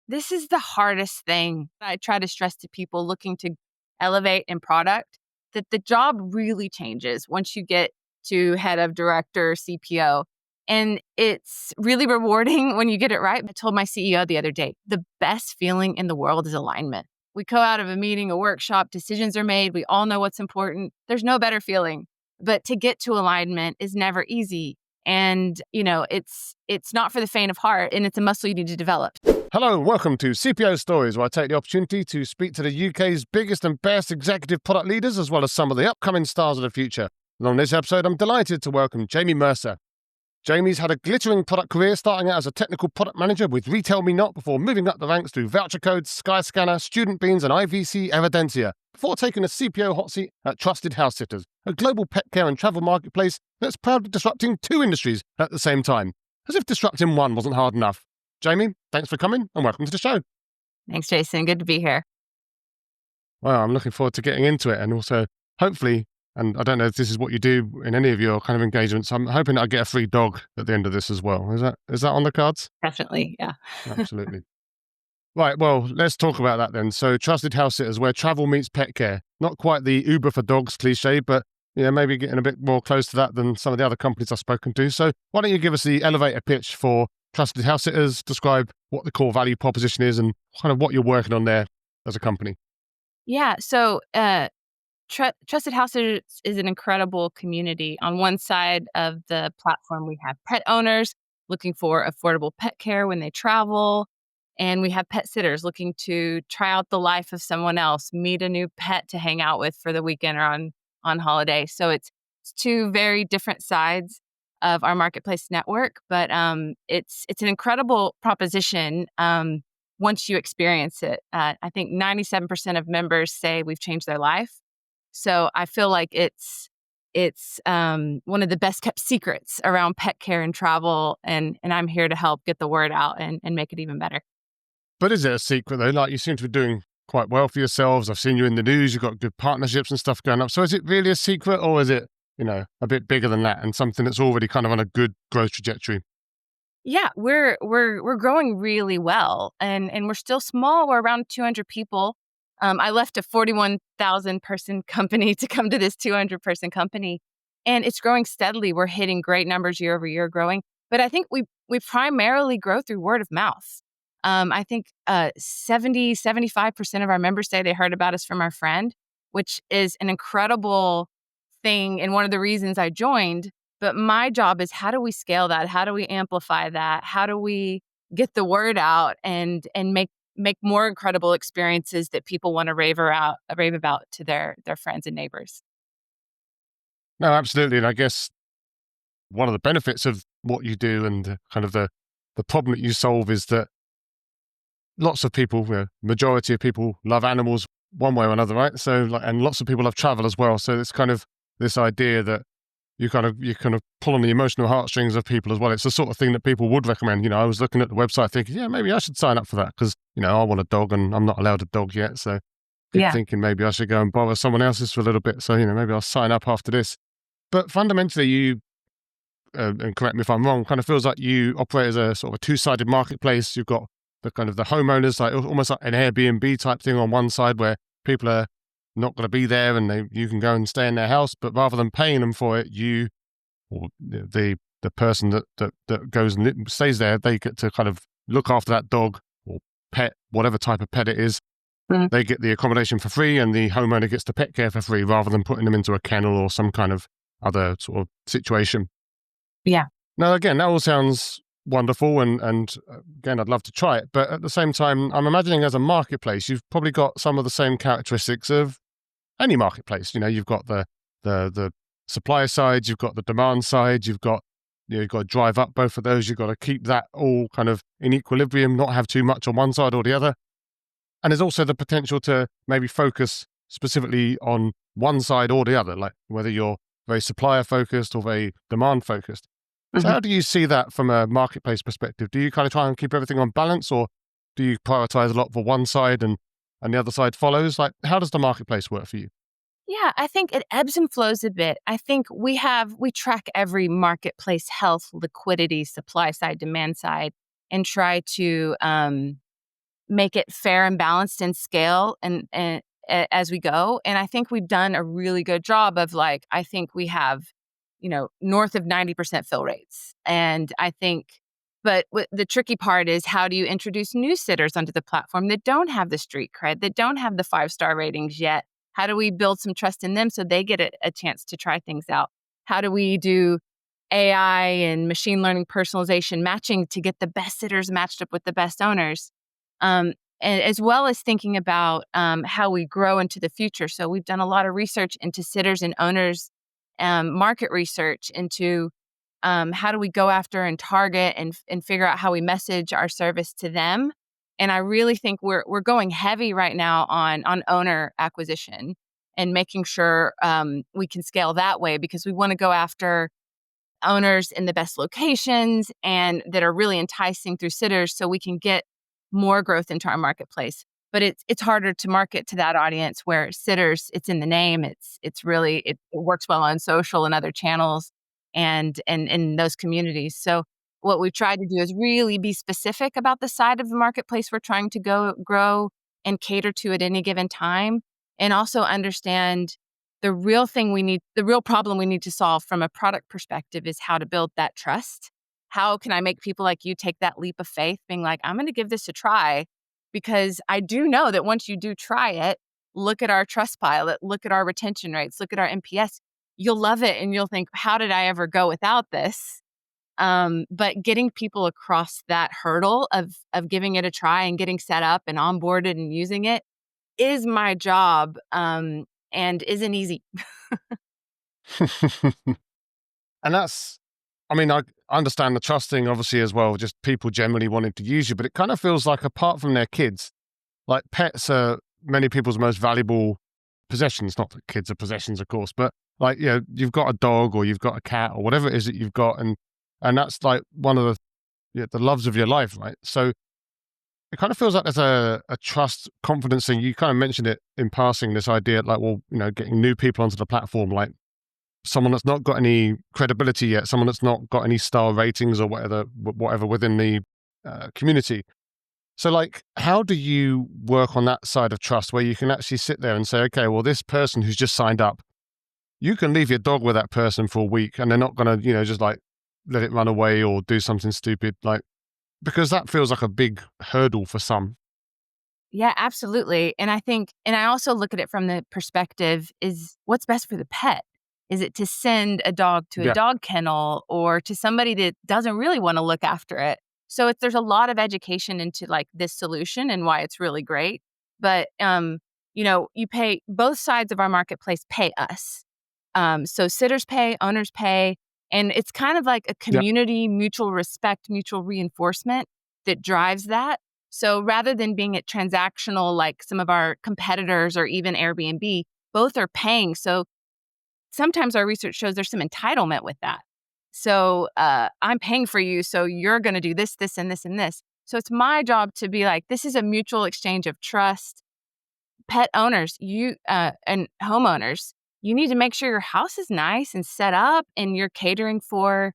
this is the hardest thing I try to stress to people looking to elevate in product, that the job really changes once you get to head of director, CPO. And it's really rewarding when you get it right. I told my CEO the other day, the best feeling in the world is alignment. We go out of a meeting, a workshop, decisions are made. We all know what's important. There's no better feeling. But to get to alignment is never easy. And, it's not for the faint of heart, and it's a muscle you need to develop. Hello and welcome to CPO Stories, where I take the opportunity to speak to the UK's biggest and best executive product leaders, as well as some of the upcoming stars of the future. And on this episode, I'm delighted to welcome Jamie Mercer. Jamie's had a glittering product career, starting out as a technical product manager with Retail Me Not before moving up the ranks through VoucherCodes, Skyscanner, Student Beans and IVC Evidensia, before taking a CPO hot seat at Trusted Housesitters, a global pet care and travel marketplace that's proudly disrupting two industries at the same time, as if disrupting one wasn't hard enough. Jamie, thanks for coming and welcome to the show. Thanks, Jason. Good to be here. Well, I'm looking forward to getting into it, and also hopefully, and I don't know if this is what you do in any of your kind of engagements, I'm hoping that I get a free dog at the end of this as well. Is that on the cards? Definitely, yeah. Absolutely. Right, well, let's talk about that then. So Trusted Housesitters, where travel meets pet care. Not quite the Uber for dogs cliche, but maybe getting a bit more close to that than some of the other companies I've spoken to. So why don't you give us the elevator pitch for Trusted Housesitters, describe what the core value proposition is and kind of what you're working on there as a company. Yeah, so Trusted Housesitters is an incredible community. On one side of the platform, we have pet owners looking for affordable pet care when they travel. And we have pet sitters looking to try out the life of someone else, meet a new pet to hang out with for the weekend or on holiday. So it's two very different sides of our marketplace network, but it's an incredible proposition once you experience it. I think 97% of members say we've changed their life. So I feel like it's one of the best kept secrets around pet care and travel, and I'm here to help get the word out and make it even better. But is it a secret though? Like, you seem to be doing quite well for yourselves. I've seen you in the news. You've got good partnerships and stuff going up. So is it really a secret, or is it, a bit bigger than that and something that's already kind of on a good growth trajectory? Yeah, we're growing really well, and we're still small. We're around 200 people. I left a 41,000 person company to come to this 200 person company, and it's growing steadily. We're hitting great numbers year over year, growing. But I think we primarily grow through word of mouth. I think 75% of our members say they heard about us from our friend, which is an incredible thing and one of the reasons I joined. But my job is, how do we scale that? How do we amplify that? How do we get the word out and make more incredible experiences that people want to rave about to their friends and neighbors? No, absolutely. And I guess one of the benefits of what you do and kind of the problem that you solve is that lots of people, majority of people love animals one way or another, right? So, and lots of people love travel as well. So it's kind of this idea that you kind of pull on the emotional heartstrings of people as well. It's the sort of thing that people would recommend. I was looking at the website thinking, yeah, maybe I should sign up for that because, I want a dog and I'm not allowed a dog yet. So thinking maybe I should go and borrow someone else's for a little bit. So, maybe I'll sign up after this. But fundamentally, you, and correct me if I'm wrong, kind of feels like you operate as a sort of a two-sided marketplace. You've got the kind of the homeowners, like almost like an Airbnb type thing on one side where people are not going to be there and you can go and stay in their house, but rather than paying them for it, you or the person that goes and stays there, they get to kind of look after that dog or pet, whatever type of pet it is. Mm-hmm. They get the accommodation for free and the homeowner gets the pet care for free rather than putting them into a kennel or some kind of other sort of situation. Yeah. Now, again, that all sounds wonderful and again, I'd love to try it. But at the same time, I'm imagining as a marketplace, you've probably got some of the same characteristics of any marketplace. You've got the supplier side, you've got the demand side, you've got to drive up both of those. You've got to keep that all kind of in equilibrium, not have too much on one side or the other. And there's also the potential to maybe focus specifically on one side or the other, like whether you're very supplier focused or very demand focused. Mm-hmm. So how do you see that from a marketplace perspective? Do you kind of try and keep everything on balance, or do you prioritize a lot for one side and the other side follows? Like, how does the marketplace work for you? Yeah, I think it ebbs and flows a bit. I think we track every marketplace health, liquidity, supply side, demand side, and try to make it fair and balanced in scale and as we go. And I think we've done a really good job of like, I think we have, north of 90% fill rates. And I think, but the tricky part is how do you introduce new sitters onto the platform that don't have the street cred, that don't have the 5-star ratings yet? How do we build some trust in them so they get a chance to try things out? How do we do AI and machine learning personalization matching to get the best sitters matched up with the best owners? And as well as thinking about how we grow into the future. So we've done a lot of research into sitters and owners, market research into how do we go after and target and figure out how we message our service to them. And I really think we're going heavy right now on owner acquisition and making sure we can scale that way, because we want to go after owners in the best locations and that are really enticing through sitters so we can get more growth into our marketplace. But it's harder to market to that audience where sitters, it's in the name. It's really, it works well on social and other channels and in those communities. So what we've tried to do is really be specific about the side of the marketplace we're trying to grow and cater to at any given time, and also understand the real problem we need to solve from a product perspective is how to build that trust. How can I make people like you take that leap of faith, being like, I'm going to give this a try? Because I do know that once you do try it, look at our Trustpilot, look at our retention rates, look at our NPS, you'll love it. And you'll think, how did I ever go without this? But getting people across that hurdle of giving it a try and getting set up and onboarded and using it is my job, and isn't easy. And that's, I mean, I understand the trust thing obviously as well, just people generally wanting to use you, but it kind of feels like apart from their kids, like pets are many people's most valuable possessions. Not that kids are possessions, of course, but like, you've got a dog or you've got a cat or whatever it is that you've got. And that's like one of the loves of your life, right? So it kind of feels like there's a trust, confidence thing. You kind of mentioned it in passing, this idea, like, well, getting new people onto the platform, like someone that's not got any credibility yet, someone that's not got any star ratings or whatever within the community. So like, how do you work on that side of trust where you can actually sit there and say, okay, well, this person who's just signed up, you can leave your dog with that person for a week and they're not going to, just like let it run away or do something stupid, like, because that feels like a big hurdle for some. Yeah, absolutely. And I also look at it from the perspective is what's best for the pet? Is it to send a dog to a Yeah. dog kennel or to somebody that doesn't really want to look after it? So there's a lot of education into like this solution and why it's really great. But, you pay, both sides of our marketplace pay us. So sitters pay, owners pay, and it's kind of like a Yeah. community, mutual respect, mutual reinforcement that drives that. So rather than being it transactional like some of our competitors or even Airbnb, both are paying. So sometimes our research shows there's some entitlement with that. So I'm paying for you, so you're going to do this, this, and this, and this. So it's my job to be like, this is a mutual exchange of trust. Pet owners, and homeowners, you need to make sure your house is nice and set up and you're catering for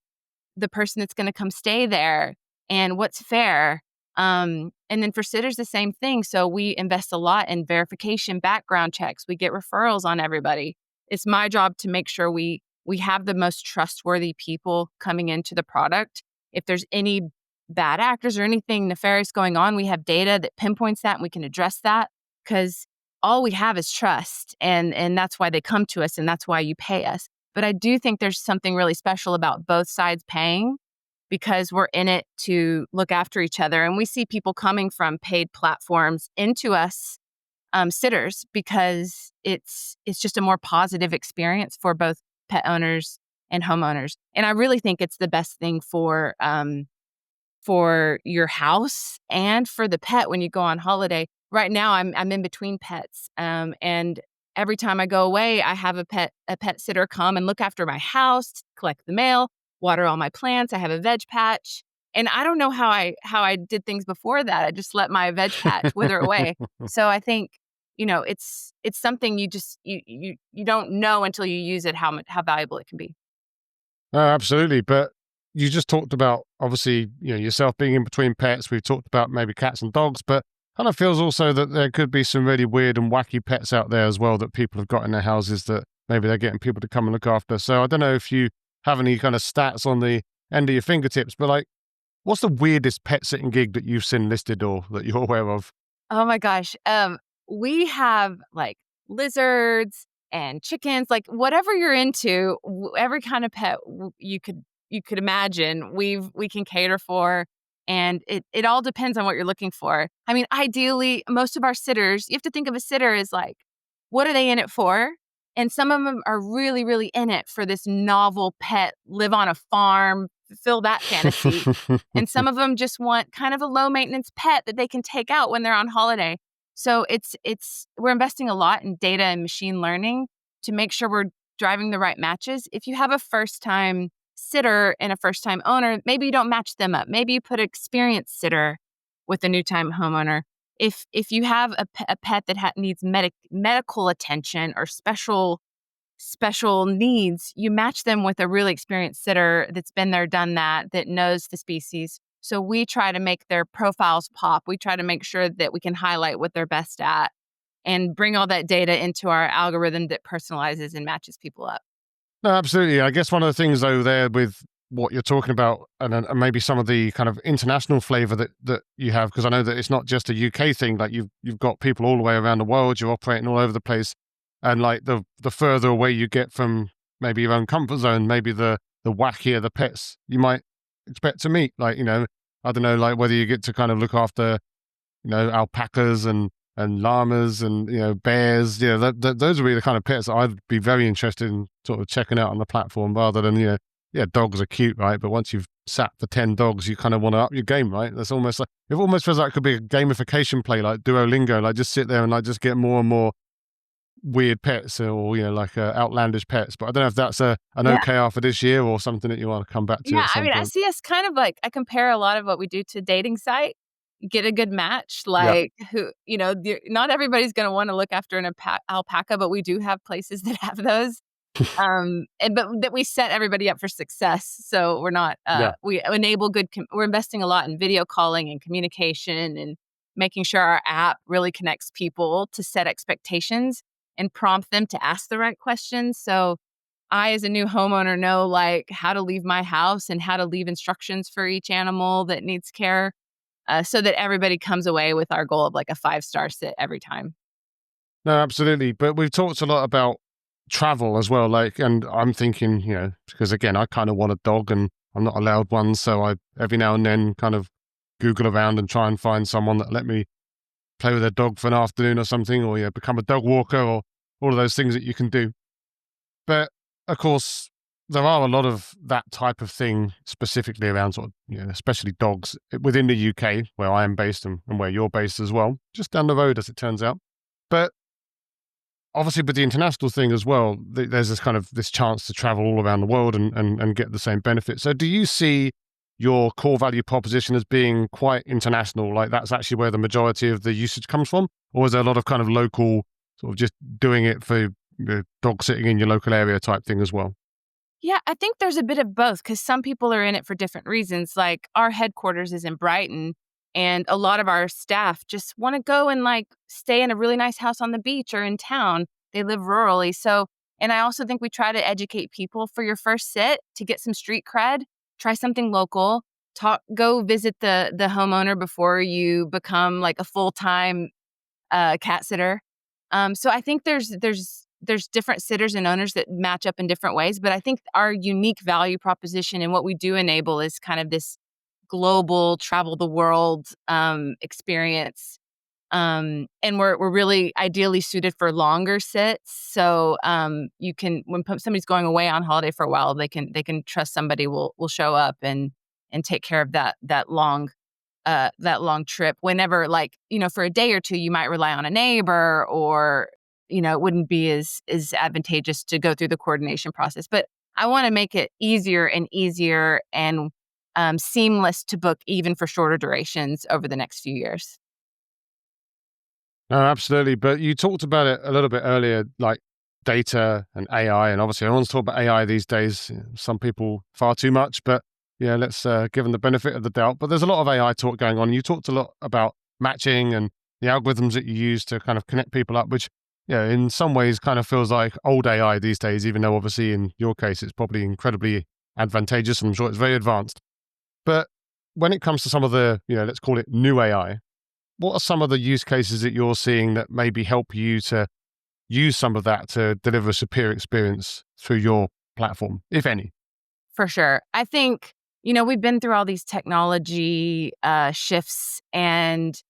the person that's going to come stay there and what's fair. And then for sitters, the same thing. So we invest a lot in verification, background checks. We get referrals on everybody. It's my job to make sure we have the most trustworthy people coming into the product. If there's any bad actors or anything nefarious going on, we have data that pinpoints that and we can address that, because all we have is trust. And that's why they come to us and that's why you pay us. But I do think there's something really special about both sides paying, because we're in it to look after each other. And we see people coming from paid platforms into us, sitters, because it's just a more positive experience for both pet owners and homeowners. And I really think it's the best thing for your house and for the pet when you go on holiday. Right now, I'm in between pets, and every time I go away, I have a pet sitter come and look after my house, collect the mail, water all my plants. I have a veg patch, and I don't know how I did things before that. I just let my veg patch wither away. So I think it's something you just you don't know until you use it how valuable it can be. Absolutely. But you just talked about, obviously, yourself being in between pets. We've talked about maybe cats and dogs, but kind of feels also that there could be some really weird and wacky pets out there as well that people have got in their houses that maybe they're getting people to come and look after. So I don't know if you have any kind of stats on the end of your fingertips, but like, what's the weirdest pet sitting gig that you've seen listed or that you're aware of? Oh my gosh. We have like lizards and chickens, like whatever you're into, every kind of pet you could imagine, we can cater for. And it all depends on what you're looking for. I mean, ideally, most of our sitters, you have to think of a sitter as like, what are they in it for? And some of them are really, really in it for this novel pet, live on a farm, fulfill that fantasy. And some of them just want kind of a low maintenance pet that they can take out when they're on holiday. So it's we're investing a lot in data and machine learning to make sure we're driving the right matches. If you have a first time sitter and a first time owner, maybe you don't match them up. Maybe you put an experienced sitter with a new time homeowner. If you have a pet that needs medical attention or special needs, you match them with a really experienced sitter that's been there, done that, that knows the species. So we try to make their profiles pop. We try to make sure that we can highlight what they're best at and bring all that data into our algorithm that personalizes and matches people up. No, absolutely. I guess one of the things though there with what you're talking about and maybe some of the kind of international flavor that you have, because I know that it's not just a UK thing, like you've got people all the way around the world, you're operating all over the place. And like the further away you get from maybe your own comfort zone, maybe the wackier the pets you might expect to meet. Like, I don't know, like whether you get to kind of look after, alpacas and llamas and, bears, those would be the kind of pets that I'd be very interested in sort of checking out on the platform rather than, yeah, dogs are cute, right? But once you've sat for 10 dogs, you kind of want to up your game, right? That's almost like, it almost feels like it could be a gamification play, like Duolingo, like just sit there and like just get more and more weird pets or, like outlandish pets. But I don't know if that's an Yeah. OKR for this year or something that you want to come back to Yeah. at I some mean, I point. see us kind of like, I compare a lot of what we do to a dating site. Get a good match, Yeah. like who, not everybody's going to want to look after an alpaca, but we do have places that have those. But that we set everybody up for success. So we're not, Yeah. we enable we're investing a lot in video calling and communication and making sure our app really connects people to set expectations and prompt them to ask the right questions. So I, as a new homeowner, know like how to leave my house and how to leave instructions for each animal that needs care, so that everybody comes away with our goal of like a 5-star sit every time. No, absolutely. But we've talked a lot about travel as well. Like, and I'm thinking, because again, I kind of want a dog and I'm not allowed one. So I, every now and then kind of Google around and try and find someone that let me play with their dog for an afternoon or something, or, become a dog walker or all of those things that you can do. But of course, there are a lot of that type of thing specifically around sort of, especially dogs within the UK where I am based and where you're based as well, just down the road as it turns out. But obviously with the international thing as well, there's this kind of this chance to travel all around the world and get the same benefit. So do you see your core value proposition as being quite international? Like that's actually where the majority of the usage comes from? Or is there a lot of kind of local sort of just doing it for dog sitting in your local area type thing as well? Yeah, I think there's a bit of both because some people are in it for different reasons. Like our headquarters is in Brighton, and a lot of our staff just want to go and like stay in a really nice house on the beach or in town. They live rurally. So, and I also think we try to educate people for your first sit to get some street cred, try something local, go visit the homeowner before you become like a full-time cat sitter. So I think there's different sitters and owners that match up in different ways, but I think our unique value proposition and what we do enable is kind of this global travel the world experience. And we're really ideally suited for longer sits. So you can when somebody's going away on holiday for a while, they can trust somebody will show up and take care of that long trip whenever, like, for a day or two, you might rely on a neighbor or, it wouldn't be as advantageous to go through the coordination process. But I want to make it easier and seamless to book even for shorter durations over the next few years. No, absolutely. But you talked about it a little bit earlier, like data and AI. And obviously, everyone's talking about AI these days. Some people far too much, but yeah, let's give them the benefit of the doubt. But there's a lot of AI talk going on. You talked a lot about matching and the algorithms that you use to kind of connect people up, which, yeah, in some ways kind of feels like old AI these days, even though obviously in your case, it's probably incredibly advantageous and I'm sure it's very advanced. But when it comes to some of the, let's call it new AI, what are some of the use cases that you're seeing that maybe help you to use some of that to deliver a superior experience through your platform, if any? For sure. I think, we've been through all these technology shifts, and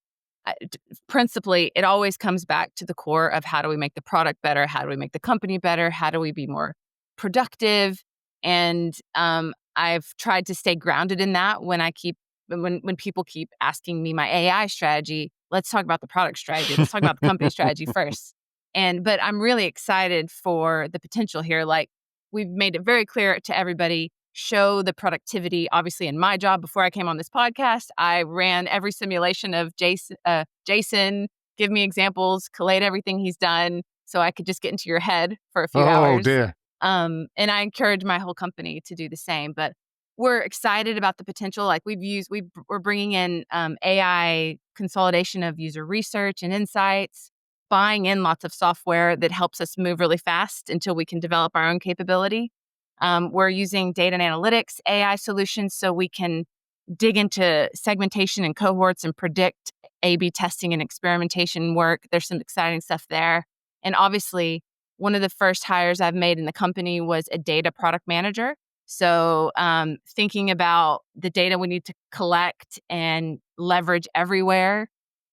principally, it always comes back to the core of how do we make the product better? How do we make the company better? How do we be more productive? And I've tried to stay grounded in that when people keep asking me my AI strategy. Let's talk about the product strategy. Let's talk about the company strategy first. But I'm really excited for the potential here. Like, we've made it very clear to everybody, show the productivity. Obviously, in my job, before I came on this podcast, I ran every simulation of Jason, give me examples, collate everything he's done so I could just get into your head for a few Oh, hours. dear. And I encourage my whole company to do the same. But we're excited about the potential. Like, we're bringing in AI consolidation of user research and insights, buying in lots of software that helps us move really fast until we can develop our own capability. We're using data and analytics, AI solutions, so we can dig into segmentation and cohorts and predict A/B testing and experimentation work. There's some exciting stuff there. And obviously, one of the first hires I've made in the company was a data product manager. So thinking about the data we need to collect and leverage everywhere,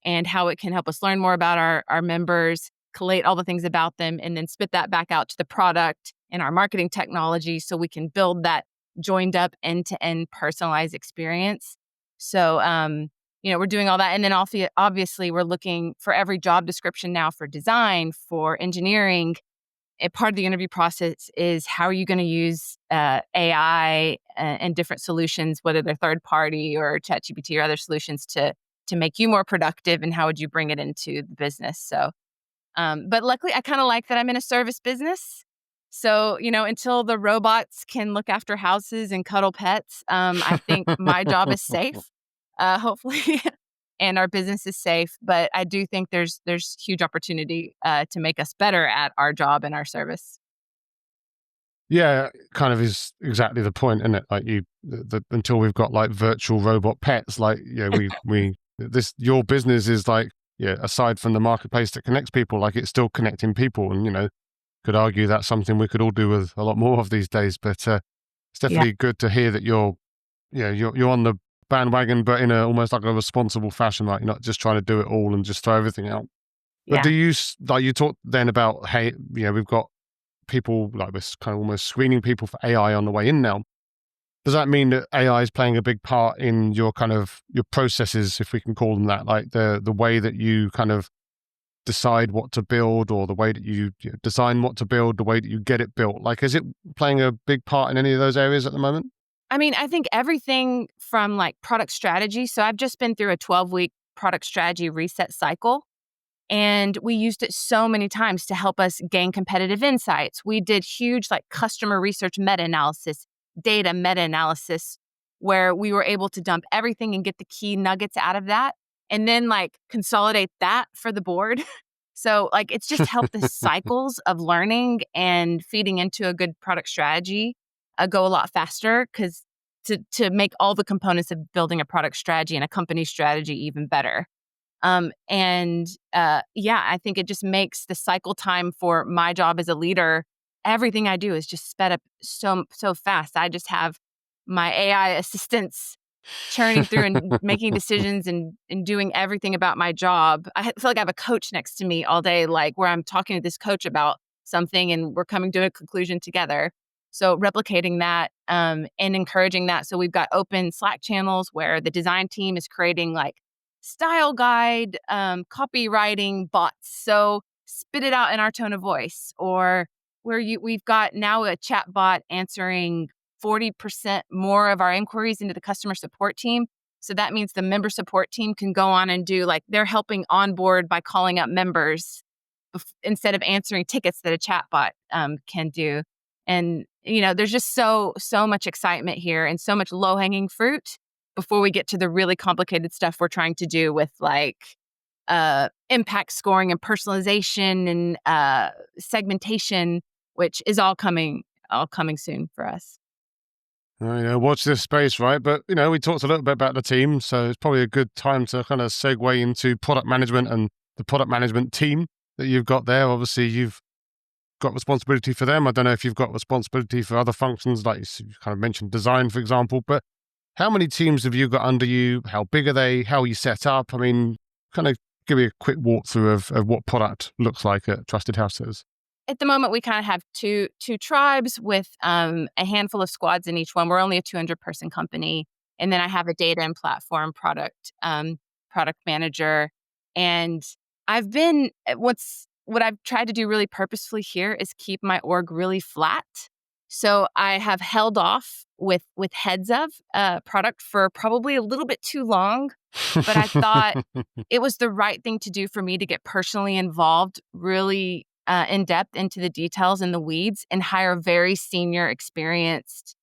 and how it can help us learn more about our members, collate all the things about them, and then spit that back out to the product and our marketing technology so we can build that joined up end-to-end personalized experience. So, we're doing all that. And then obviously, we're looking for every job description now for design, for engineering. A part of the interview process is, how are you going to use AI and different solutions, whether they're third party or ChatGPT or other solutions, to make you more productive, and how would you bring it into the business? So, but luckily, I kind of like that I'm in a service business. So, until the robots can look after houses and cuddle pets, I think my job is safe, hopefully, and our business is safe. But I do think there's huge opportunity to make us better at our job and our service. Yeah, kind of is exactly the point, isn't it? Like until we've got like virtual robot pets, like, your business is like, aside from the marketplace that connects people, like, it's still connecting people, and could argue that's something we could all do with a lot more of these days. But it's Yeah. definitely good to hear that you're on the bandwagon, but in a almost like a responsible fashion, right? You're not just trying to do it all and just throw everything out. But Yeah. like you talked then about, hey, we've got people, like, we're kind of almost screening people for AI on the way in now. Does that mean that AI is playing a big part in your kind of your processes, if we can call them that, like the way that you kind of decide what to build, or the way that you design what to build, the way that you get it built? Like, is it playing a big part in any of those areas at the moment? I mean, I think everything from like product strategy. So I've just been through a 12-week product strategy reset cycle. And we used it so many times to help us gain competitive insights. We did huge like customer research meta-analysis, data meta-analysis, where we were able to dump everything and get the key nuggets out of that, and then like consolidate that for the board. So like, it's just helped the cycles of learning and feeding into a good product strategy go a lot faster, because to make all the components of building a product strategy and a company strategy even better. I think it just makes the cycle time for my job as a leader. Everything I do is just sped up so fast. I just have my AI assistants churning through and making decisions and doing everything about my job. I feel like I have a coach next to me all day, like, where I'm talking to this coach about something and we're coming to a conclusion together. So replicating that and encouraging that. So we've got open Slack channels where the design team is creating like style guide, copywriting bots. So spit it out in our tone of voice, or we've got now a chat bot answering 40% more of our inquiries into the customer support team. So that means the member support team can go on and do, like, they're helping onboard by calling up members instead of answering tickets that a chatbot can do. And, there's just so much excitement here and so much low hanging fruit before we get to the really complicated stuff we're trying to do with, like, impact scoring and personalization and segmentation, which is all coming soon for us. Watch this space, right? But, we talked a little bit about the team, so it's probably a good time to kind of segue into product management and the product management team that you've got there. Obviously, you've got responsibility for them. I don't know if you've got responsibility for other functions, like you kind of mentioned design, for example, but how many teams have you got under you? How big are they? How are you set up? I mean, kind of give me a quick walkthrough of what product looks like at Trusted Housesitters. At the moment, we kind of have two tribes with a handful of squads in each one. We're only a 200-person company, and then I have a data and platform product manager. And I've been what I've tried to do really purposefully here is keep my org really flat. So I have held off with heads of product for probably a little bit too long, but I thought it was the right thing to do for me to get personally involved, really in depth into the details and the weeds, and hire very senior, experienced,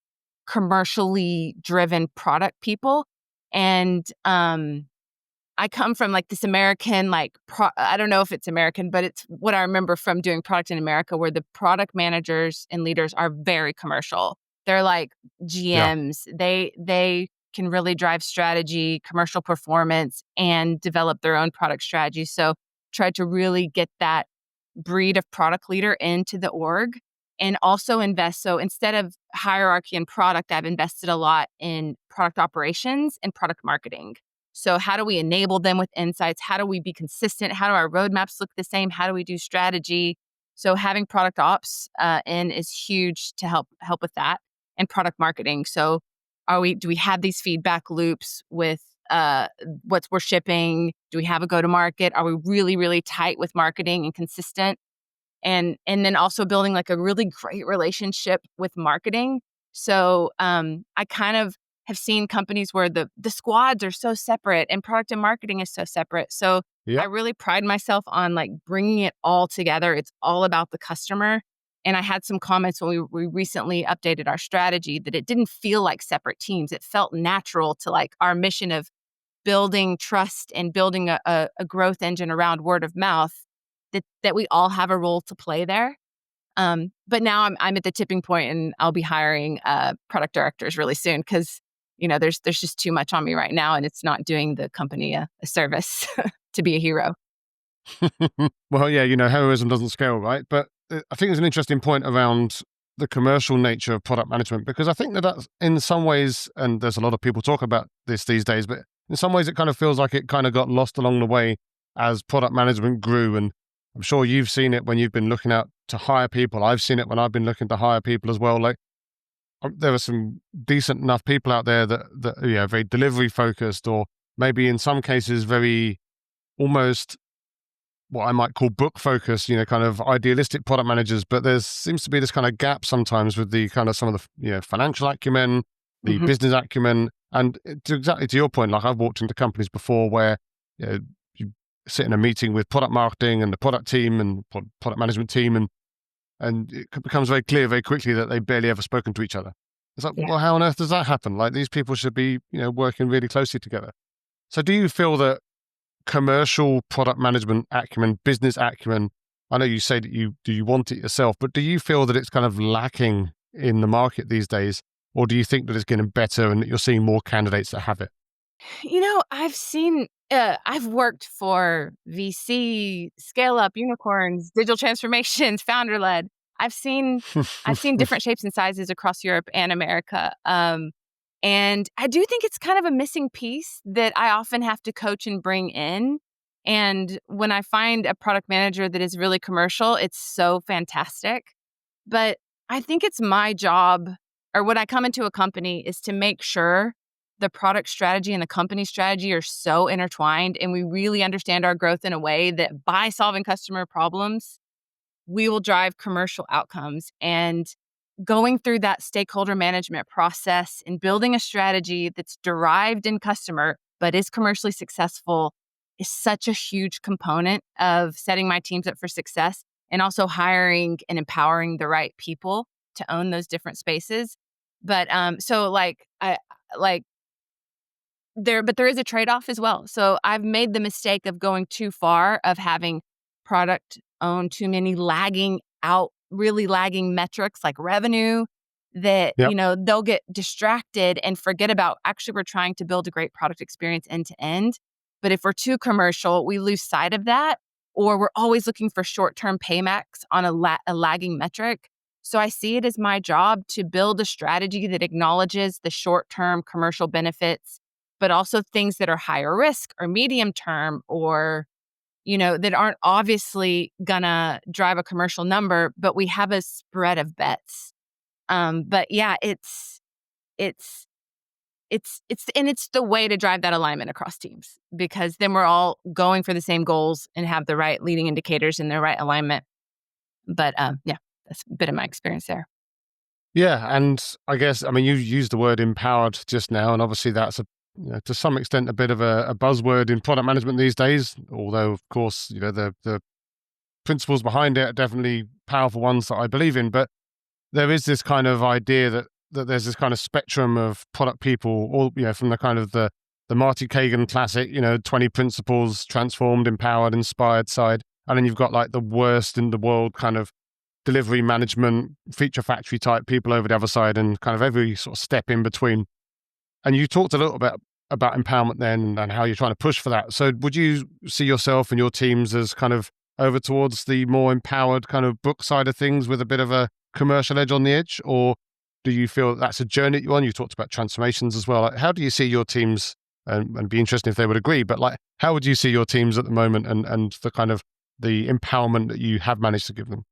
commercially driven product people. And I come from like this American, I don't know if it's American, but it's what I remember from doing product in America, where the product managers and leaders are very commercial. They're like Yeah. GMs. They can really drive strategy, commercial performance, and develop their own product strategy. So try to really get that breed of product leader into the org, and also invest. So instead of hierarchy and product, I've invested a lot in product operations and product marketing. So how do we enable them with insights? How do we be consistent? How do our roadmaps look the same? How do we do strategy? So having product ops in is huge to help with that, and product marketing. So do we have these feedback loops with what we're shipping? Do we have a go to market? Are we really, really tight with marketing and consistent? And then also building like a really great relationship with marketing. So I kind of have seen companies where the squads are so separate and product and marketing is so separate. So I Yep. really pride myself on like bringing it all together. It's all about the customer. And I had some comments when we recently updated our strategy that it didn't feel like separate teams. It felt natural to like our mission of building trust and building a growth engine around word of mouth, that we all have a role to play there. But now I'm at the tipping point, and I'll be hiring product directors really soon, because there's just too much on me right now, and it's not doing the company a service to be a hero. Well, yeah, heroism doesn't scale, right? But I think there's an interesting point around the commercial nature of product management, because I think that that's in some ways, and there's a lot of people talk about this these days, but in some ways it kind of feels like it kind of got lost along the way as product management grew. And I'm sure you've seen it when you've been looking out to hire people. I've seen it when I've been looking to hire people as well. Like, there are some decent enough people out there that are very delivery focused, or maybe in some cases very almost what I might call book focused, kind of idealistic product managers. But there seems to be this kind of gap sometimes with the kind of some of the financial acumen, the Hmm. business acumen, and exactly to your point, like I've walked into companies before where you sit in a meeting with product marketing and the product team and product management team, and it becomes very clear very quickly that they barely ever spoken to each other. It's like, Yeah. well, how on earth does that happen? Like, these people should be working really closely together. So do you feel that commercial product management acumen, business acumen, I know you say that do you want it yourself, but do you feel that it's kind of lacking in the market these days? Or do you think that it's getting better and that you're seeing more candidates that have it? I've worked for VC, scale up, unicorns, digital transformations, founder led. I've seen different shapes and sizes across Europe and America. And I do think it's kind of a missing piece that I often have to coach and bring in. And when I find a product manager that is really commercial, it's so fantastic. But I think it's my job, or when I come into a company, is to make sure the product strategy and the company strategy are so intertwined, and we really understand our growth in a way that by solving customer problems, we will drive commercial outcomes. And going through that stakeholder management process and building a strategy that's derived in customer but is commercially successful is such a huge component of setting my teams up for success, and also hiring and empowering the right people to own those different spaces. But so like there is a trade-off as well. So I've made the mistake of going too far, of having product own too many really lagging metrics like revenue, that, Yep. they'll get distracted and forget about, actually, we're trying to build a great product experience end to end. But if we're too commercial, we lose sight of that, or we're always looking for short-term paybacks on a lagging metric. So I see it as my job to build a strategy that acknowledges the short-term commercial benefits, but also things that are higher risk or medium term, or, that aren't obviously gonna drive a commercial number, but we have a spread of bets. But yeah, it's it's the way to drive that alignment across teams, because then we're all going for the same goals and have the right leading indicators and the right alignment. But yeah, that's a bit of my experience there. Yeah, and I guess, I mean, you used the word empowered just now, and obviously that's to some extent a bit of a buzzword in product management these days. Although, of course, the principles behind it are definitely powerful ones that I believe in. But there is this kind of idea that there's this kind of spectrum of product people, all from the kind of the Marty Kagan classic, 20 principles, transformed, empowered, inspired side, and then you've got like the worst in the world kind of delivery management, feature factory type people over the other side, and kind of every sort of step in between. And you talked a little bit about empowerment then and how you're trying to push for that. So would you see yourself and your teams as kind of over towards the more empowered kind of book side of things with a bit of a commercial edge on the edge? Or do you feel that that's a journey that you're on? You talked about transformations as well. Like, how do you see your teams, and be interesting if they would agree, but like, how would you see your teams at the moment, and the kind of the empowerment that you have managed to give them?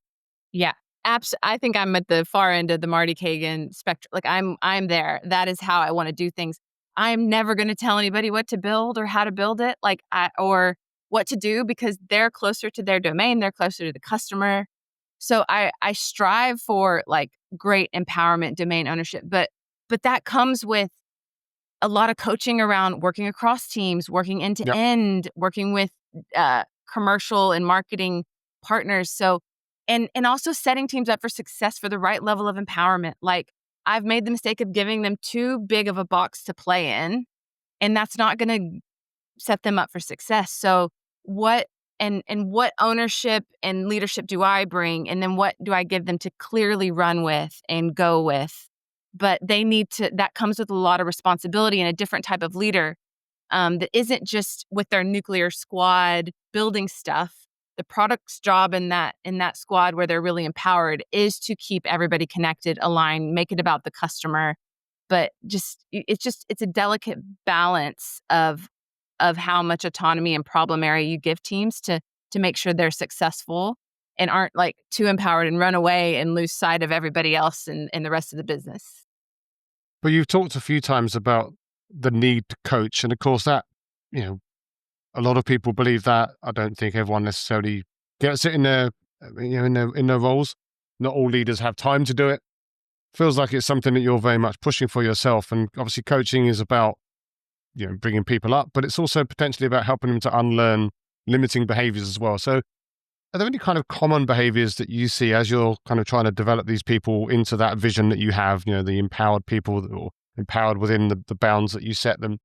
Yeah. I think I'm at the far end of the Marty Kagan spectrum. Like, I'm there. That is how I want to do things. I'm never going to tell anybody what to build or how to build it, or what to do, because they're closer to their domain, they're closer to the customer. So I strive for like great empowerment, domain ownership, but that comes with a lot of coaching around working across teams, working end to Yep. end, working with commercial and marketing partners. So, and also setting teams up for success for the right level of empowerment. Like, I've made the mistake of giving them too big of a box to play in, and that's not going to set them up for success. So, what what ownership and leadership do I bring, and then what do I give them to clearly run with and go with? But they need to. That comes with a lot of responsibility and a different type of leader, that isn't just with their nuclear squad building stuff. The product's job in that squad, where they're really empowered, is to keep everybody connected, aligned, make it about the customer. But it's a delicate balance of how much autonomy and problem area you give teams to make sure they're successful and aren't like too empowered and run away and lose sight of everybody else in the rest of the business. But you've talked a few times about the need to coach, and of course that, you know, a lot of people believe that. I don't think everyone necessarily gets it in their, in their roles. Not all leaders have time to do it. Feels like it's something that you're very much pushing for yourself, and obviously coaching is about, bringing people up, but it's also potentially about helping them to unlearn limiting behaviors as well. So are there any kind of common behaviors that you see as you're kind of trying to develop these people into that vision that you have, the empowered people, or empowered within the bounds that you set them,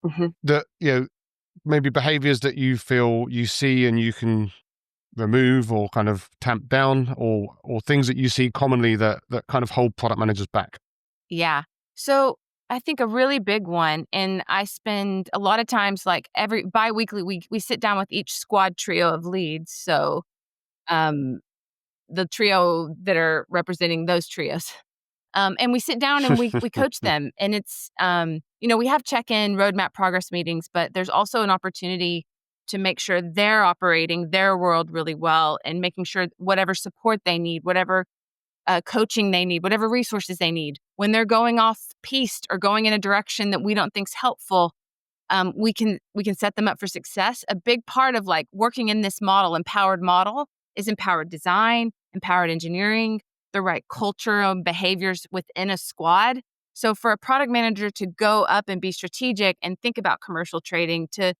Mhm. that, maybe behaviors that you feel you see and you can remove or kind of tamp down, or things that you see commonly that kind of hold product managers back? Yeah. So I think a really big one, and I spend a lot of times, like every biweekly, we sit down with each squad trio of leads. So um, the trio that are representing those trios. And we sit down and we coach them. And it's, we have check-in roadmap progress meetings, but there's also an opportunity to make sure they're operating their world really well, and making sure whatever support they need, whatever coaching they need, whatever resources they need, when they're going off piste or going in a direction that we don't think's helpful, we can set them up for success. A big part of like working in this empowered model, is empowered design, empowered engineering, the right culture and behaviors within a squad. So for a product manager to go up and be strategic and think about commercial trading, to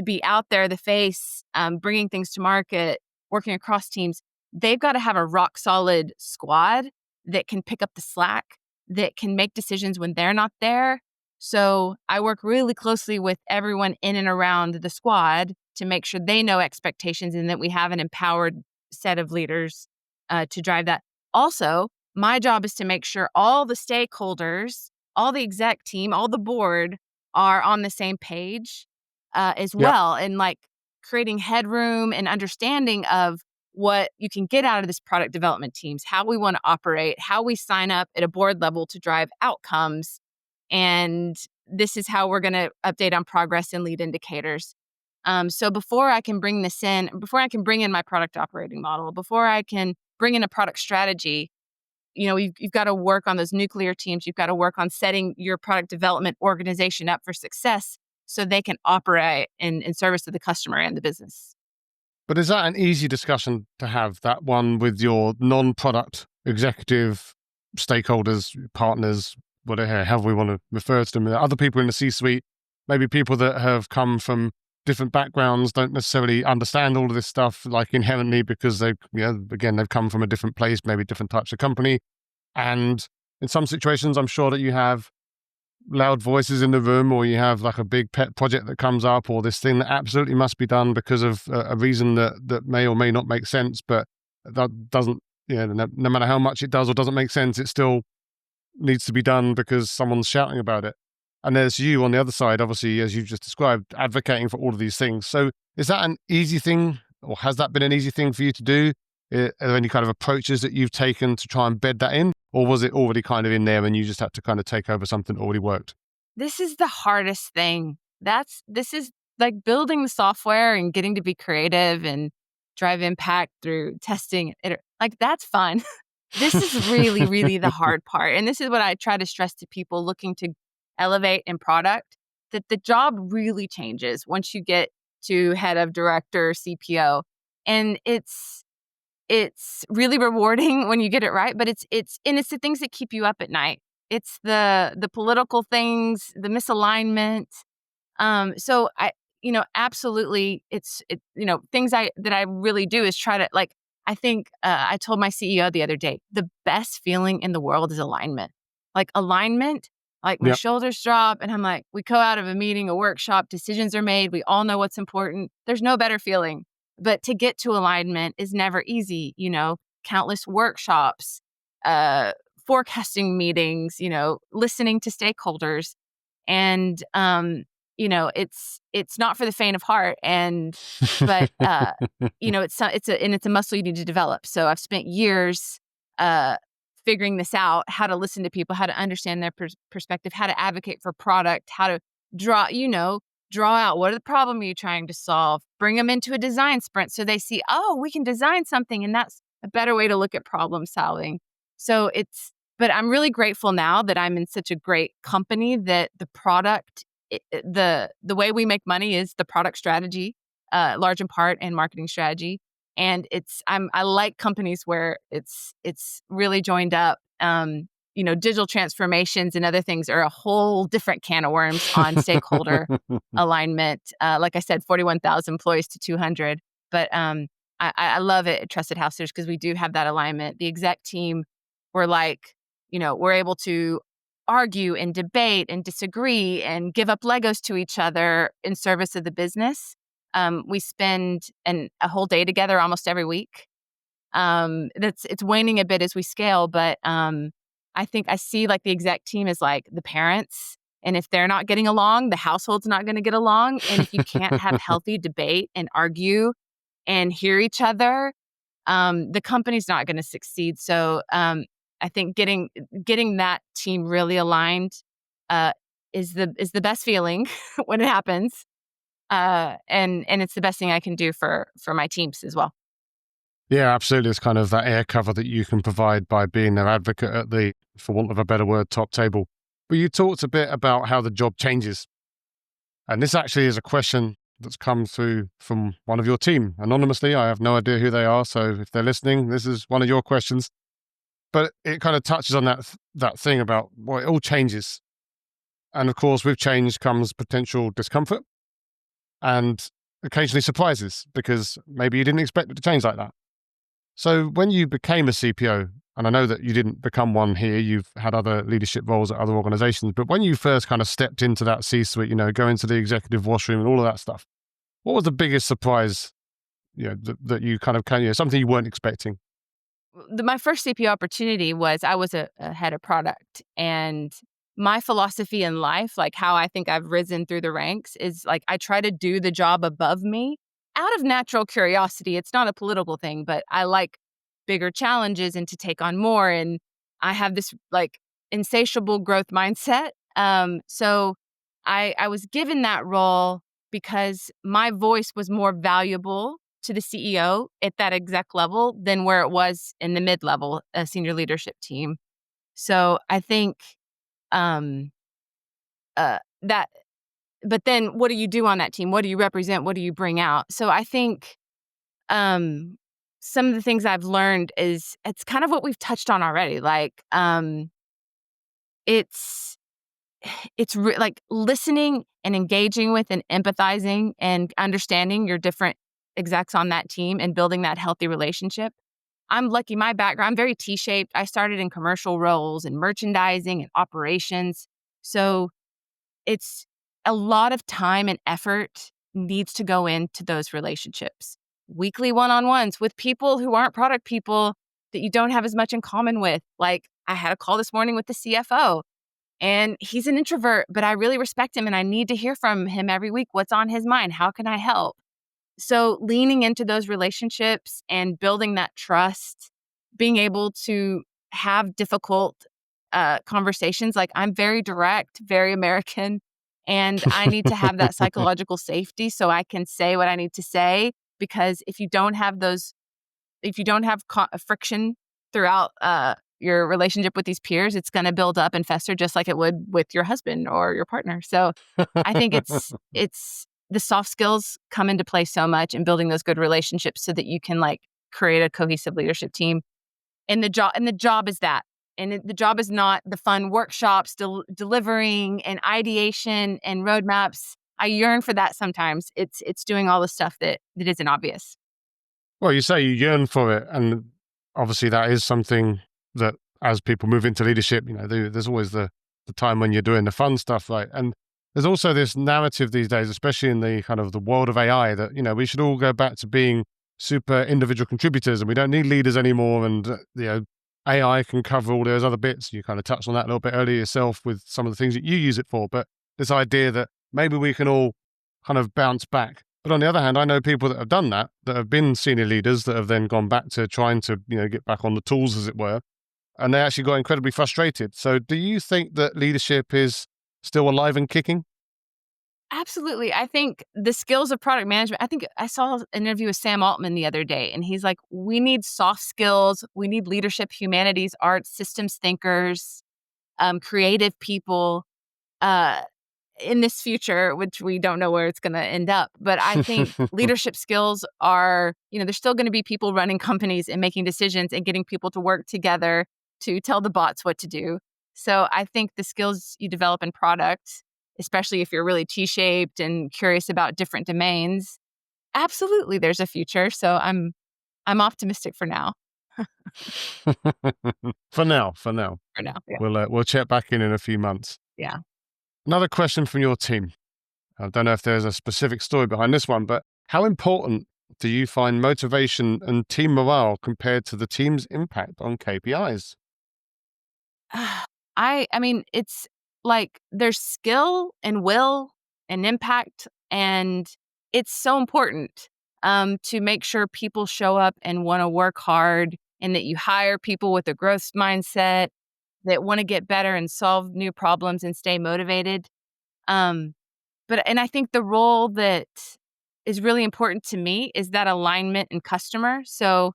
be out there, the face, bringing things to market, working across teams, they've got to have a rock solid squad that can pick up the slack, that can make decisions when they're not there, So I work really closely with everyone in and around the squad to make sure they know expectations and that we have an empowered set of leaders to drive that. Also, my job is to make sure all the stakeholders, all the exec team, all the board are on the same page as Yeah. well, and like creating headroom and understanding of what you can get out of this product development teams, how we want to operate, how we sign up at a board level to drive outcomes. And this is how we're going to update on progress and lead indicators. So before I can bring this in, before I can bring in my product operating model, before I can bring in a product strategy, you've got to work on those nuclear teams. You've got to work on setting your product development organization up for success so they can operate in service to the customer and the business. But is that an easy discussion to have, that one with your non-product executive stakeholders, partners, whatever, however we want to refer to them, other people in the C-suite, maybe people that have come from different backgrounds, don't necessarily understand all of this stuff, like inherently, because they've come from a different place, maybe different types of company. And in some situations, I'm sure that you have loud voices in the room, or you have like a big pet project that comes up, or this thing that absolutely must be done because of a reason that may or may not make sense, but that doesn't, no matter how much it does or doesn't make sense, it still needs to be done because someone's shouting about it. And there's you on the other side, obviously, as you've just described, advocating for all of these things. So is that an easy thing, or has that been an easy thing for you to do? Are there any kind of approaches that you've taken to try and bed that in? Or was it already kind of in there and you just had to kind of take over something that already worked? This is the hardest thing. This is like building the software and getting to be creative and drive impact through testing. Like that's fun. This is really, really the hard part. And this is what I try to stress to people looking to elevate in product, that the job really changes once you get to head of director, CPO. And it's really rewarding when you get it right, but it's the things that keep you up at night. It's the political things, the misalignment. So absolutely, things that I really do is try to, like, I think I told my CEO the other day, the best feeling in the world is alignment. Like alignment, like my Yeah. shoulders drop and I'm like, we go out of a meeting, a workshop, decisions are made. We all know what's important. There's no better feeling. But to get to alignment is never easy, countless workshops, forecasting meetings, listening to stakeholders. And, it's not for the faint of heart. But it's a muscle you need to develop. So I've spent years figuring this out, how to listen to people, how to understand their perspective, how to advocate for product, how to draw out what are the problem you're trying to solve, bring them into a design sprint so they see, oh, we can design something, and that's a better way to look at problem solving. But I'm really grateful now that I'm in such a great company that the product, the way we make money is the product strategy, large in part, and marketing strategy. And I like companies where it's really joined up. Digital transformations and other things are a whole different can of worms on stakeholder alignment. Like I said, 41,000 employees to 200. But I love it at Trusted Housesitters because we do have that alignment. The exec team, we're able to argue and debate and disagree and give up Legos to each other in service of the business. We spend a whole day together almost every week. It's waning a bit as we scale, but I think I see like the exec team is like the parents. And if they're not getting along, the household's not going to get along. And if you can't have healthy debate and argue and hear each other, the company's not going to succeed. So I think getting that team really aligned is the best feeling when it happens. And it's the best thing I can do for my teams as well. Yeah, absolutely. It's kind of that air cover that you can provide by being their advocate at the, for want of a better word, top table. But you talked a bit about how the job changes. And this actually is a question that's come through from one of your team anonymously. I have no idea who they are. So if they're listening, this is one of your questions. But it kind of touches on that thing about, well, it all changes. And of course, with change comes potential discomfort and occasionally surprises, because maybe you didn't expect it to change like that. So when you became a CPO, and I know that you didn't become one here, you've had other leadership roles at other organizations, but when you first kind of stepped into that C-suite, going to the executive washroom and all of that stuff, what was the biggest surprise, that you kind of something you weren't expecting? My first CPO opportunity was I was a head of product, and my philosophy in life, like how I think I've risen through the ranks, is like I try to do the job above me out of natural curiosity. It's not a political thing, but I like bigger challenges and to take on more. And I have this like insatiable growth mindset. So I was given that role because my voice was more valuable to the CEO at that exec level than where it was in the mid level, a senior leadership team. So I think um, that, but then what do you do on that team? What do you represent? What do you bring out? So I think um, some of the things I've learned is it's kind of what we've touched on already. Like it's like listening and engaging with and empathizing and understanding your different execs on that team and building that healthy relationship. I'm lucky, my background, I'm very T-shaped. I started in commercial roles and merchandising and operations. So it's a lot of time and effort needs to go into those relationships. Weekly one-on-ones with people who aren't product people that you don't have as much in common with. Like I had a call this morning with the CFO. And he's an introvert, but I really respect him and I need to hear from him every week. What's on his mind? How can I help? So leaning into those relationships and building that trust, being able to have difficult conversations. Like I'm very direct, very American, and I need to have that psychological safety so I can say what I need to say. Because if you don't have friction throughout your relationship with these peers, it's going to build up and fester just like it would with your husband or your partner. So I think it's the soft skills come into play so much in building those good relationships so that you can like create a cohesive leadership team. And the job is that. The job is not the fun workshops, delivering and ideation and roadmaps. I yearn for that sometimes. It's doing all the stuff that isn't obvious. Well, you say you yearn for it, and obviously that is something that as people move into leadership, there's always the time when you're doing the fun stuff, right? And there's also this narrative these days, especially in the kind of the world of AI, that we should all go back to being super individual contributors, and we don't need leaders anymore. And AI can cover all those other bits. You kind of touched on that a little bit earlier yourself with some of the things that you use it for. But this idea that maybe we can all kind of bounce back. But on the other hand, I know people that have done that have been senior leaders that have then gone back to trying to, get back on the tools, as it were, and they actually got incredibly frustrated. So do you think that leadership is still alive and kicking? Absolutely. I think the skills of product management, I think I saw an interview with Sam Altman the other day, and he's like, we need soft skills. We need leadership, humanities, arts, systems thinkers, creative people. Uh, in this future, which we don't know where it's going to end up. But I think leadership skills are, there's still going to be people running companies and making decisions and getting people to work together to tell the bots what to do. So I think the skills you develop in product, especially if you're really T-shaped and curious about different domains, absolutely there's a future. So I'm optimistic for now. For now, for now. For now. Yeah. We'll check back in a few months. Yeah. Another question from your team. I don't know if there's a specific story behind this one, but how important do you find motivation and team morale compared to the team's impact on KPIs? I mean, it's like there's skill and will and impact, and it's so important to make sure people show up and want to work hard, and that you hire people with a growth mindset that want to get better and solve new problems and stay motivated. Um, and I think the role that is really important to me is that alignment and customer. So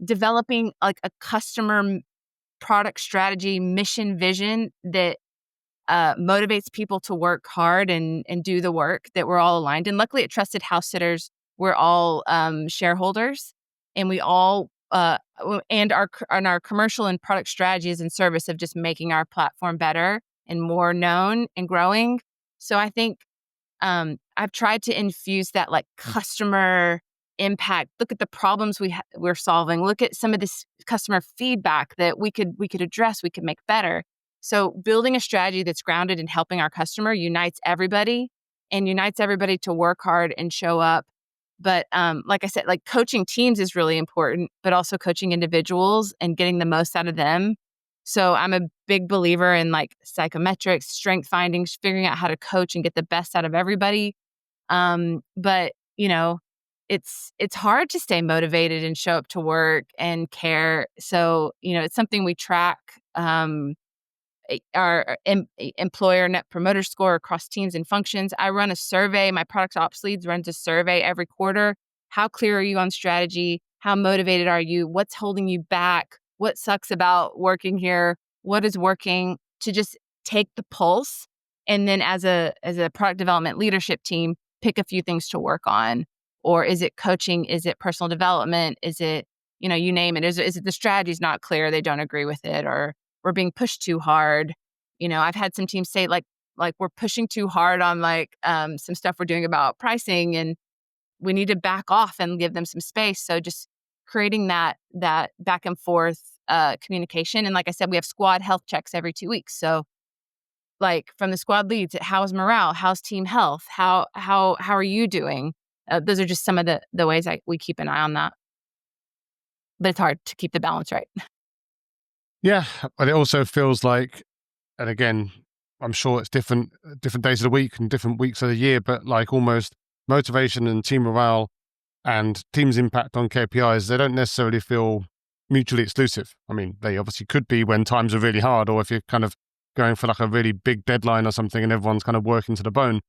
developing like a customer product strategy, mission, vision that motivates people to work hard and do the work that we're all aligned. And luckily at Trusted House Sitters, we're all shareholders, and we all and our commercial and product strategy is in service of just making our platform better and more known and growing. So I think I've tried to infuse that like customer impact, look at the problems we're solving, look at some of this customer feedback that we could address, we could make better. So building a strategy that's grounded in helping our customer unites everybody to work hard and show up. But like I said, like coaching teams is really important, but also coaching individuals and getting the most out of them. So I'm a big believer in like psychometrics, strength findings, figuring out how to coach and get the best out of everybody. But it's hard to stay motivated and show up to work and care. So it's something we track. Our employer net promoter score across teams and functions. I run a survey. My product ops leads runs a survey every quarter. How clear are you on strategy? How motivated are you? What's holding you back? What sucks about working here? What is working? To just take the pulse, and then as a product development leadership team, pick a few things to work on. Or is it coaching? Is it personal development? Is it you name it? Is it the strategy's not clear? They don't agree with it, or we're being pushed too hard. I've had some teams say like we're pushing too hard on some stuff we're doing about pricing, and we need to back off and give them some space. So just creating that back and forth communication. And like I said, we have squad health checks every 2 weeks. So like from the squad leads, how's morale? How's team health? How are you doing? Those are just some of the ways we keep an eye on that. But it's hard to keep the balance right. Yeah, but it also feels like, and again, I'm sure it's different days of the week and different weeks of the year, but like almost motivation and team morale and team's impact on KPIs, they don't necessarily feel mutually exclusive. I mean, they obviously could be when times are really hard, or if you're kind of going for like a really big deadline or something and everyone's kind of working to the bone.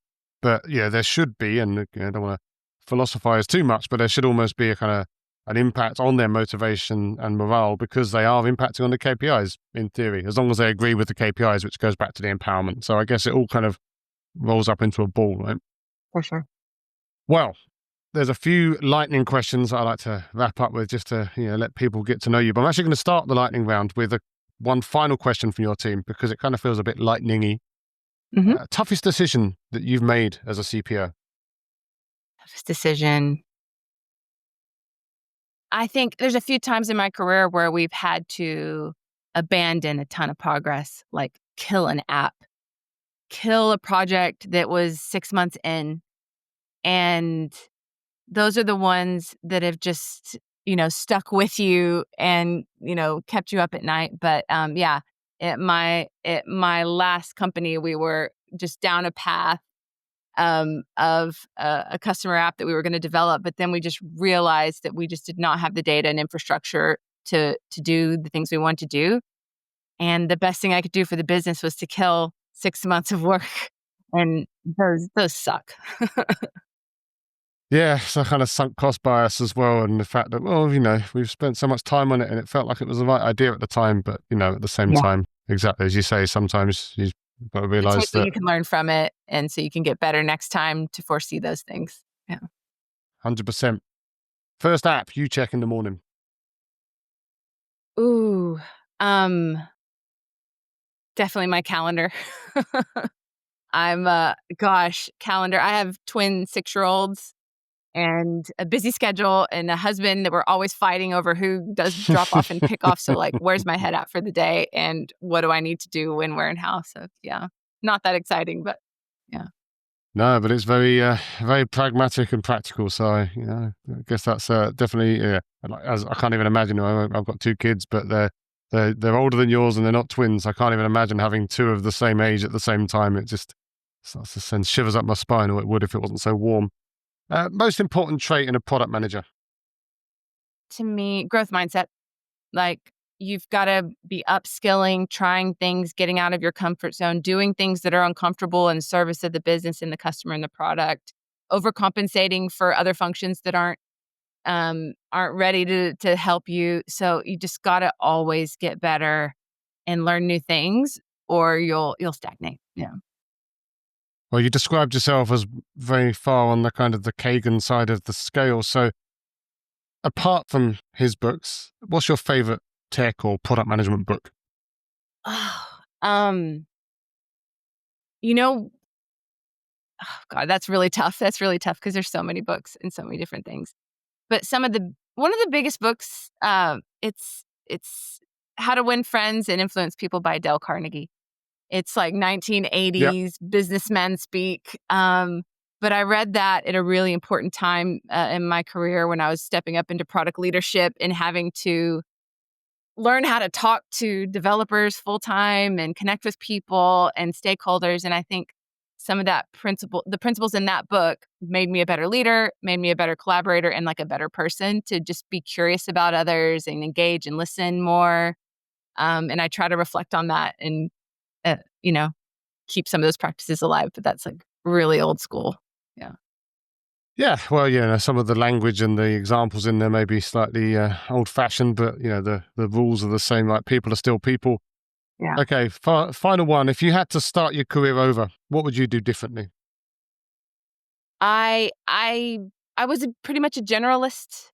But yeah, there should be, and I don't want to philosophize too much, but there should almost be a kind of an impact on their motivation and morale, because they are impacting on the KPIs in theory, as long as they agree with the KPIs, which goes back to the empowerment. So I guess it all kind of rolls up into a ball, right? For sure. Well, there's a few lightning questions I like to wrap up with, just to let people get to know you. But I'm actually going to start the lightning round with one final question from your team, because it kind of feels a bit lightning-y. Mm-hmm. Toughest decision that you've made as a CPO? Toughest decision. I think there's a few times in my career where we've had to abandon a ton of progress, like kill an app, kill a project that was 6 months in. And those are the ones that have just, stuck with you and, kept you up at night. But yeah, at my last company, we were just down a path of a customer app that we were going to develop, but then we just realized that we just did not have the data and infrastructure to do the things we want to do. And the best thing I could do for the business was to kill 6 months of work, and those suck. Yeah, so kind of sunk cost bias as well, and the fact that, well, we've spent so much time on it and it felt like it was the right idea at the time, but at the same Yeah. time, exactly as you say, sometimes you've got to To realize take what that you can learn from it, and so you can get better next time to foresee those things. Yeah. 100%. First app you check in the morning? Ooh, definitely my calendar. I'm calendar. I have twin 6-year-olds and a busy schedule and a husband that we're always fighting over who does drop off and pick off. So like, where's my head at for the day, and what do I need to do when, where, and how? So yeah, not that exciting, but yeah. No, but it's very, very pragmatic and practical. So, I guess that's definitely, as I can't even imagine. I've got 2 kids, but they're older than yours and they're not twins. I can't even imagine having 2 of the same age at the same time. It just starts to send shivers up my spine, or it would if it wasn't so warm. Most important trait in a product manager? To me, growth mindset. Like, you've got to be upskilling, trying things, getting out of your comfort zone, doing things that are uncomfortable in service of the business and the customer and the product, overcompensating for other functions that aren't ready to help you. So you just got to always get better and learn new things, or you'll stagnate. Yeah. Well, you described yourself as very far on the kind of the Kagan side of the scale. So apart from his books, what's your favorite tech or product management book? Oh, you know, oh God, that's really tough. That's really tough because there's so many books and so many different things. But one of the biggest books, it's How to Win Friends and Influence People by Dale Carnegie. It's like Yep. 1980s businessman speak. But I read that at a really important time in my career when I was stepping up into product leadership and having to learn how to talk to developers full time and connect with people and stakeholders. And I think some of the principles in that book made me a better leader, made me a better collaborator, and like a better person to just be curious about others and engage and listen more. And I try to reflect on that and, uh, you know, keep some of those practices alive. But that's like really old school. Yeah. Yeah, well, some of the language and the examples in there may be slightly old-fashioned, but the rules are the same. Like people are still people. Yeah. Okay, final one. If you had to start your career over, what would you do differently? I I I was pretty much a generalist,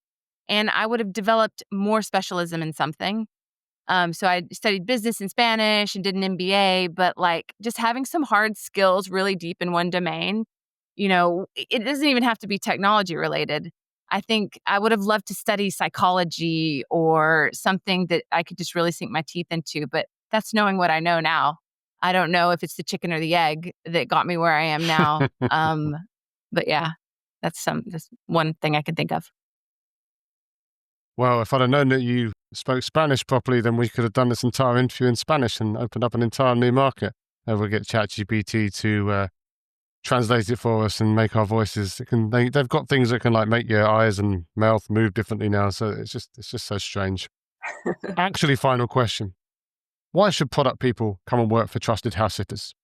and I would have developed more specialism in something. So I studied business and Spanish and did an MBA, but like just having some hard skills really deep in one domain, it doesn't even have to be technology related. I think I would have loved to study psychology or something that I could just really sink my teeth into, but that's knowing what I know now. I don't know if it's the chicken or the egg that got me where I am now. But yeah, that's one thing I can think of. Well, if I'd have known that you spoke Spanish properly, then we could have done this entire interview in Spanish and opened up an entire new market. We'll get ChatGPT to translate it for us and make our voices. They've got things that can like make your eyes and mouth move differently now. So it's just so strange. Actually, final question: why should product people come and work for Trusted House Sitters?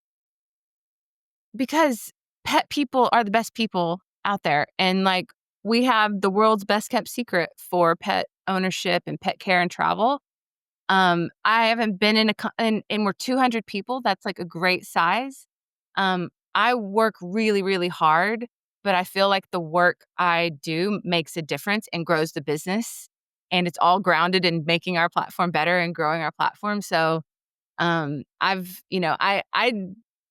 Because pet people are the best people out there. And like we have the world's best kept secret for pet ownership and pet care and travel. I haven't been and we're 200 people. That's like a great size. I work really, really hard, but I feel like the work I do makes a difference and grows the business. And it's all grounded in making our platform better and growing our platform. So I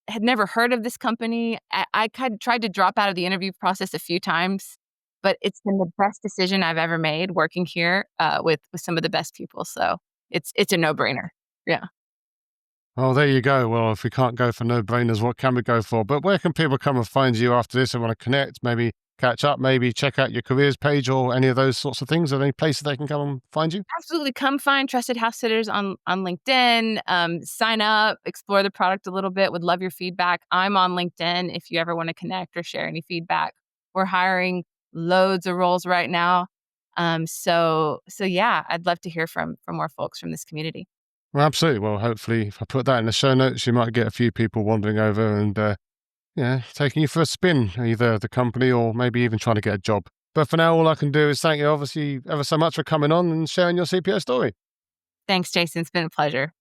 had never heard of this company. I kind of tried to drop out of the interview process a few times, but it's been the best decision I've ever made working here with some of the best people. So it's a no brainer. Yeah. Oh, there you go. Well, if we can't go for no-brainers, what can we go for? But where can people come and find you after this? They want to connect, maybe catch up, maybe check out your careers page or any of those sorts of things. Are there any places they can come and find you? Absolutely. Come find Trusted House Sitters on LinkedIn. Sign up, explore the product a little bit. Would love your feedback. I'm on LinkedIn if you ever want to connect or share any feedback. We're hiring loads of roles right now. So yeah, I'd love to hear from more folks from this community. Well, absolutely. Well, hopefully, if I put that in the show notes, you might get a few people wandering over and, taking you for a spin, either the company or maybe even trying to get a job. But for now, all I can do is thank you, obviously, ever so much for coming on and sharing your CPO story. Thanks, Jason. It's been a pleasure.